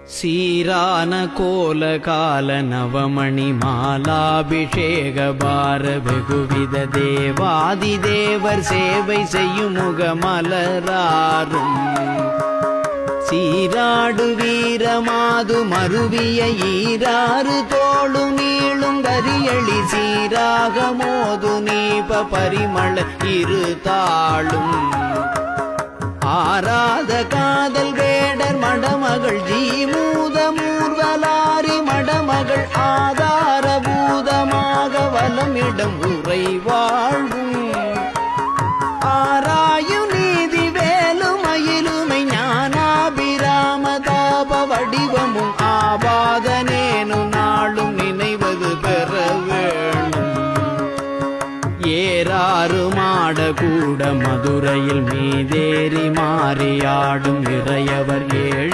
சீரான கோல கால நவமணி மாலாபிஷேக பார வெகுவித தேவாதி தேவர் சேவை செய்யும் முகமலராரும் சீராடு வீரமாது மருவிய ஈராறு தோளும் நீளும் கரியளி சீராக மோது நீப பரிமள இரு தாளும் ஆராத காதல் வேடர் மடமகள் ஜீமூத மூர்வலாரி மடமகள் ஆதாரபூதமாக வலமிடம் உரை வாழ்வும் ஆராயு நீதி வேலுமயிலுமை ஞானாபிராம தாப வடிவமும் ஆபாதனேனு நாளும் நினைவது பெற வேணும் ஏறாறு மாட கூட மதுரையில் மீதேறி மாறியாடும் இறையவர் 7